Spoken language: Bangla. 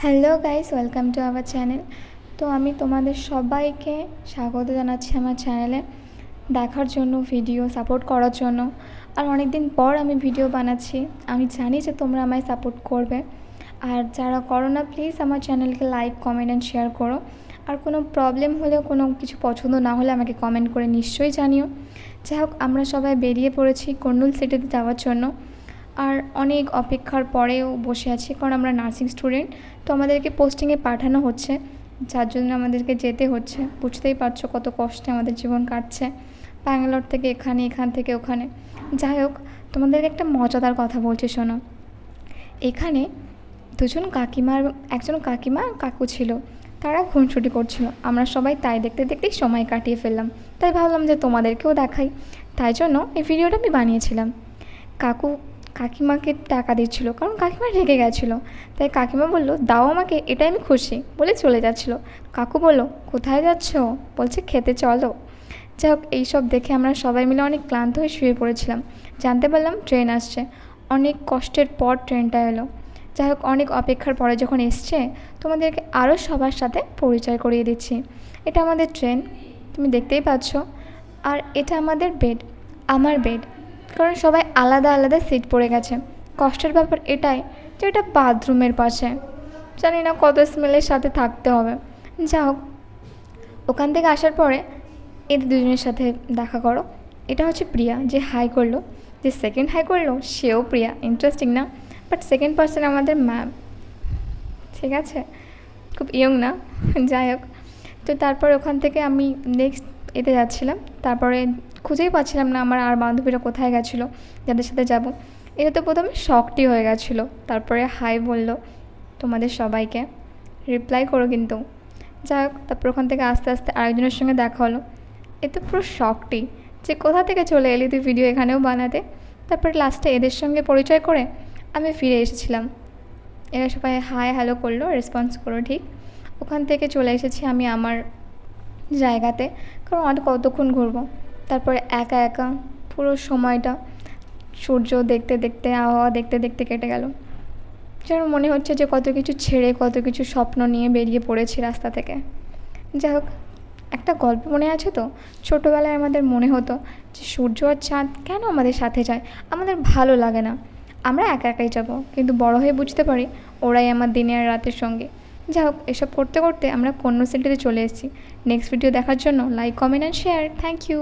Hello guys, welcome to our channel. তো আমি তোমাদের সবাইকে স্বাগত জানাচ্ছি আমার চ্যানেলে দেখার জন্য, ভিডিও সাপোর্ট করার জন্য। আর অনেক দিন পর আমি ভিডিও বানাচ্ছি। আমি জানি যে তোমরা আমায় সাপোর্ট করবে, আর যারা করো না প্লিজ আমার চ্যানেলকে লাইক, কমেন্ট অ্যান্ড শেয়ার করো। আর কোনো প্রবলেম হলে, কোনো কিছু পছন্দ না হলে আমাকে কমেন্ট করে নিশ্চয়ই জানিও। যাই হোক, আমরা সবাই বেরিয়ে পড়েছি কর্নুল সিটিতে যাওয়ার জন্য। আর অনেক অপেক্ষার পরেও বসে আছি, কারণ আমরা নার্সিং স্টুডেন্ট। তো আমাদেরকে পোস্টিংয়ে পাঠানো হচ্ছে, যার জন্য আমাদেরকে যেতে হচ্ছে। বুঝতেই পারছো কত কষ্টে আমাদের জীবন কাটছে, ব্যাঙ্গালোর থেকে এখানে, এখান থেকে ওখানে। যাই হোক, তোমাদেরকে একটা মজাদার কথা বলছি, শোনো। এখানে একজন কাকিমা কাকু ছিল, তারা খুনসুটি করছিল। আমরা সবাই তাই দেখতে দেখতেই সময় কাটিয়ে ফেললাম। তাই ভাবলাম যে তোমাদেরকেও দেখাই, তাই জন্য এই ভিডিওটা আমি বানিয়েছিলাম। কাকু কাকিমাকে টাকা দিচ্ছিল, কারণ কাকিমা রেগে গেছিলো। তাই কাকিমা বললো, দাও আমাকে, এটাই আমি খুশি, বলে চলে যাচ্ছিলো। কাকু বললো, কোথায় যাচ্ছ? বলছে, খেতে চলো। যাই হোক, এইসব দেখে আমরা সবাই মিলে অনেক ক্লান্ত হয়ে শুয়ে পড়েছিলাম। জানতে পারলাম ট্রেন আসছে। অনেক কষ্টের পর ট্রেনটা এলো। যাই হোক, অনেক অপেক্ষার পরে যখন এসছে, তোমাদেরকে আরও সবার সাথে পরিচয় করিয়ে দিচ্ছি। এটা আমাদের ট্রেন, তুমি দেখতেই পাচ্ছ। আর এটা আমাদের বেড, আমার বেড। কারণ সবাই আলাদা আলাদা সিট পড়ে গেছে। কষ্টের ব্যাপার এটাই যে এটা বাথরুমের পাশে। জানি না কত স্মেলের সাথে থাকতে হবে। যা হোক, ওখান থেকে আসার পরে এদের দুজনের সাথে দেখা করো। এটা হচ্ছে প্রিয়া, যে হাই করলো। যে সেকেন্ড হাই করলো সেও প্রিয়া। ইন্টারেস্টিং না? বাট সেকেন্ড পার্সন আমাদের ম্যাম। ঠিক আছে, খুব ইয়ং না? যাই হোক, তো তারপর ওখান থেকে আমি নেক্সট এতে যাচ্ছিলাম। তারপরে খুঁজেই পাচ্ছিলাম না আমার আর বান্ধবীরা কোথায় গেছিলো, যাদের সাথে যাব। এটা তো প্রথমে শকটি হয়ে গেছিলো। তারপরে হাই বললো তোমাদের সবাইকে, রিপ্লাই করো কিন্তু। যাই হোক, তারপর ওখান থেকে আস্তে আস্তে আরেকজনের সঙ্গে দেখা হলো। এ তো পুরো শকটি, যে কোথা থেকে চলে এলি তুই ভিডিও এখানেও বানাতে। তারপরে লাস্টে এদের সঙ্গে পরিচয় করে আমি ফিরে এসেছিলাম। এরা সবাই হাই হ্যালো করলো, রেসপন্স করো ঠিক। ওখান থেকে চলে এসেছি আমি আমার জায়গাতে, কারণ আর কতক্ষণ ঘুরবো। তারপরে একা একা পুরো সময়টা সূর্য দেখতে দেখতে, আবহাওয়া দেখতে দেখতে কেটে গেল। যেন মনে হচ্ছে যে কত কিছু ছেড়ে, কত কিছু স্বপ্ন নিয়ে বেরিয়ে পড়েছি রাস্তা থেকে। যাই হোক, একটা গল্প মনে আছে তো, ছোটোবেলায় আমাদের মনে হতো যে সূর্য আর চাঁদ কেন আমাদের সাথে যায়, আমাদের ভালো লাগে না, আমরা একা একাই যাব। কিন্তু বড় হয়ে বুঝতে পারি ওরাই আমার দিনে আর রাতের সঙ্গে। যাই হোক, এসব করতে করতে আমরা কর্নুল সিটিতে চলে এসেছি। নেক্সট ভিডিও দেখার জন্য like, comment and share. Thank you.